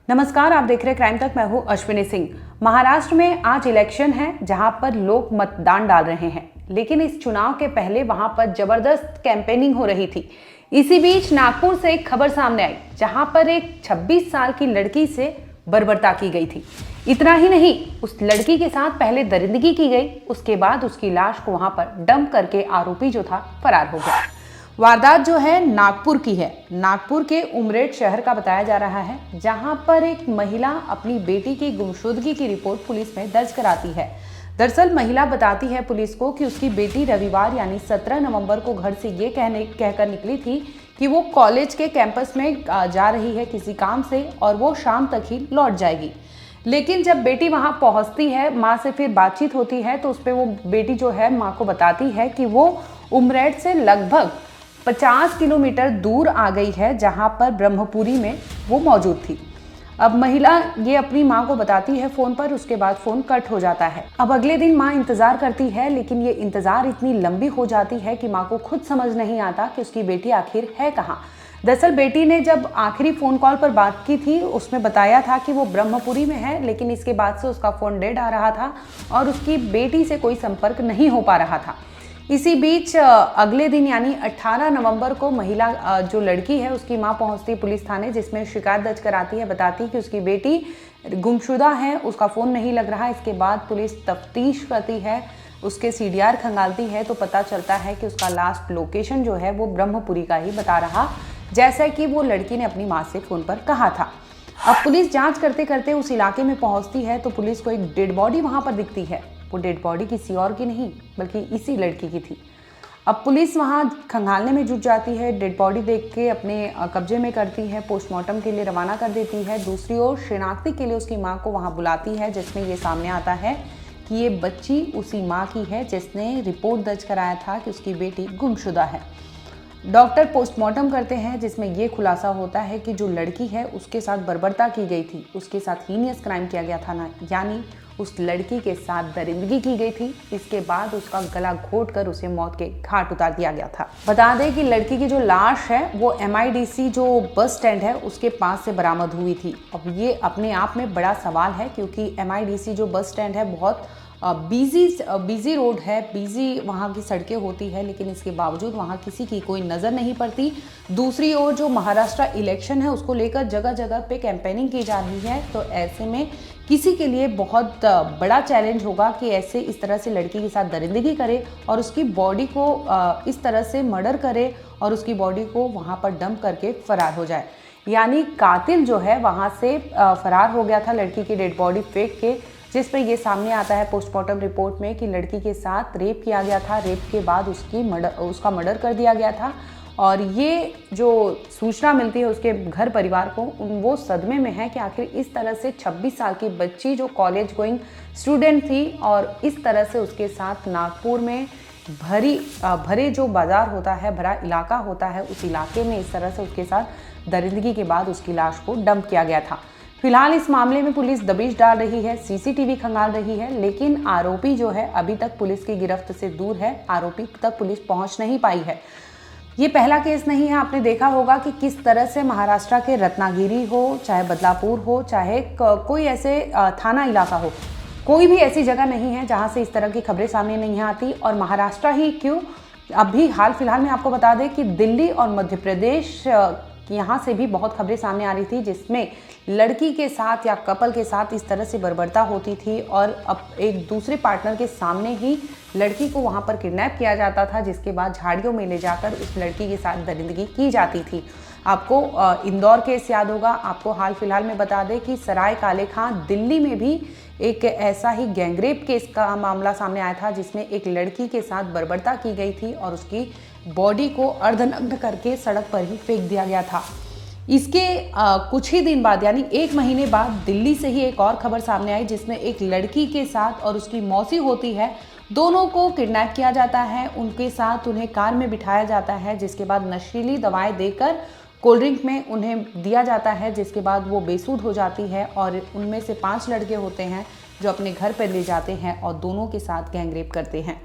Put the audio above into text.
नमस्कार, आप देख रहे हैं क्राइम तक। मैं हूं अश्विनी सिंह। महाराष्ट्र में आज इलेक्शन है जहां पर लोग मतदान डाल रहे हैं, लेकिन इस चुनाव के पहले वहां पर जबरदस्त कैंपेनिंग हो रही थी। इसी बीच नागपुर से एक खबर सामने आई जहां पर एक 26 साल की लड़की से बर्बरता की गई थी। इतना ही नहीं, उस लड़की के साथ पहले दरिंदगी की गई, उसके बाद उसकी लाश को वहां पर डंप करके आरोपी जो था फरार हो गया। वारदात जो है नागपुर की है। नागपुर के उमरेड शहर का बताया जा रहा है, जहां पर एक महिला अपनी बेटी की गुमशुदगी की रिपोर्ट पुलिस में दर्ज कराती है। दरअसल महिला बताती है पुलिस को कि उसकी बेटी रविवार यानी 17 नवंबर को घर से ये कहकर निकली थी कि वो कॉलेज के कैंपस में जा रही है किसी काम से और वो शाम तक ही लौट जाएगी। लेकिन जब बेटी वहां पहुंचती है, माँ से फिर बातचीत होती है, तो उस पर वो बेटी जो है माँ को बताती है कि वो उमरेड से लगभग 50 किलोमीटर दूर आ गई है, जहां पर ब्रह्मपुरी में वो मौजूद थी। अब महिला ये अपनी मां को बताती है फोन पर, उसके बाद फोन कट हो जाता है। अब अगले दिन मां इंतजार करती है, लेकिन ये इंतजार इतनी लंबी हो जाती है कि मां को खुद समझ नहीं आता कि उसकी बेटी आखिर है कहाँ। दरअसल बेटी ने जब आखिरी फोन कॉल पर बात की थी, उसमें बताया था कि वो ब्रह्मपुरी में है, लेकिन इसके बाद से उसका फोन डेड आ रहा था और उसकी बेटी से कोई संपर्क नहीं हो पा रहा था। इसी बीच अगले दिन यानी 18 नवंबर को महिला जो लड़की है उसकी मां पहुंचती पुलिस थाने, जिसमें शिकायत दर्ज कराती है, बताती कि उसकी बेटी गुमशुदा है, उसका फ़ोन नहीं लग रहा। इसके बाद पुलिस तफ्तीश करती है, उसके सीडीआर खंगालती है, तो पता चलता है कि उसका लास्ट लोकेशन जो है वो ब्रह्मपुरी का ही बता रहा, जैसा कि वो लड़की ने अपनी माँ से फ़ोन पर कहा था। अब पुलिस जाँच करते करते उस इलाके में पहुँचती है तो पुलिस को एक डेड बॉडी वहाँ पर दिखती है। वो डेड बॉडी किसी और की नहीं बल्कि इसी लड़की की थी। अब पुलिस वहां खंगालने में जुट जाती है, डेड बॉडी देख के अपने कब्जे में करती है, पोस्टमार्टम के लिए रवाना कर देती है। दूसरी ओर शिनाख्ती के लिए उसकी मां को वहां बुलाती है, जिसमें ये सामने आता है कि ये बच्ची उसी मां की है जिसने रिपोर्ट दर्ज कराया था कि उसकी बेटी गुमशुदा है। डॉक्टर पोस्टमार्टम करते हैं, जिसमें यह खुलासा होता है कि जो लड़की है उसके साथ बर्बरता की गई थी, उसके साथ हीनियस क्राइम किया गया था ना, यानी उस लड़की के साथ दरिंदगी की गई थी। इसके बाद उसका गला घोंटकर उसे मौत के घाट उतार दिया गया था। बता दें कि लड़की की जो लाश है वो MIDC जो बस स्टैंड है उसके पास से बरामद हुई थी। अब ये अपने आप में बड़ा सवाल है, क्योंकि MIDC जो बस स्टैंड है बहुत बिजी रोड है, बिजी वहाँ की सड़कें होती है, लेकिन इसके बावजूद वहाँ किसी की कोई नज़र नहीं पड़ती। दूसरी ओर जो महाराष्ट्र इलेक्शन है उसको लेकर जगह जगह पे कैंपेनिंग की जा रही है, तो ऐसे में किसी के लिए बहुत बड़ा चैलेंज होगा कि ऐसे इस तरह से लड़की के साथ दरिंदगी करे और उसकी बॉडी को इस तरह से मर्डर करे और उसकी बॉडी को वहाँ पर डंप करके फरार हो जाए। यानी कातिल जो है वहाँ से फरार हो गया था लड़की की डेड बॉडी फेंक के, जिस पर यह सामने आता है पोस्टमार्टम रिपोर्ट में कि लड़की के साथ रेप किया गया था। रेप के बाद उसका मर्डर कर दिया गया था। और ये जो सूचना मिलती है उसके घर परिवार को, वो सदमे में है कि आखिर इस तरह से 26 साल की बच्ची जो कॉलेज गोइंग स्टूडेंट थी और इस तरह से उसके साथ नागपुर में भरे जो बाजार होता है, भरा इलाका होता है, उस इलाके में इस तरह से उसके साथ दरिंदगी के बाद उसकी लाश को डंप किया गया था। फिलहाल इस मामले में पुलिस दबिश डाल रही है, CCTV खंगाल रही है, लेकिन आरोपी जो है अभी तक पुलिस की गिरफ्त से दूर है। आरोपी तक पुलिस पहुंच नहीं पाई है। ये पहला केस नहीं है। आपने देखा होगा कि किस तरह से महाराष्ट्र के रत्नागिरी हो, चाहे बदलापुर हो, चाहे कोई ऐसे थाना इलाका हो, कोई भी ऐसी जगह नहीं है जहां से इस तरह की खबरें सामने नहीं आती। और महाराष्ट्र ही क्यों, अभी हाल फिलहाल में आपको बता दें कि दिल्ली और मध्य प्रदेश यहाँ से भी बहुत खबरें सामने आ रही थी, जिसमें लड़की के साथ या कपल के साथ इस तरह से बर्बरता होती थी और अब एक दूसरे पार्टनर के सामने ही लड़की को वहाँ पर किडनैप किया जाता था, जिसके बाद झाड़ियों में ले जाकर उस लड़की के साथ दरिंदगी की जाती थी। आपको इंदौर केस याद होगा। आपको हाल फिलहाल में बता दें कि सराय काले खां दिल्ली में भी एक ऐसा ही गैंगरेप केस का मामला सामने आया था, जिसमें एक लड़की के साथ बर्बरता की गई थी और उसकी बॉडी को अर्धनग्न करके सड़क पर ही फेंक दिया गया था। इसके कुछ ही दिन बाद यानी 1 महीने बाद दिल्ली से ही एक और खबर सामने आई, जिसमें एक लड़की के साथ और उसकी मौसी होती है, दोनों को किडनैप किया जाता है। उनके साथ उन्हें कार में बिठाया जाता है, जिसके बाद नशीली दवाएं देकर कोल्ड ड्रिंक में उन्हें दिया जाता है, जिसके बाद वो बेसुध हो जाती है। और उनमें से 5 लड़के होते हैं जो अपने घर पर ले जाते हैं और दोनों के साथ गैंगरेप करते हैं।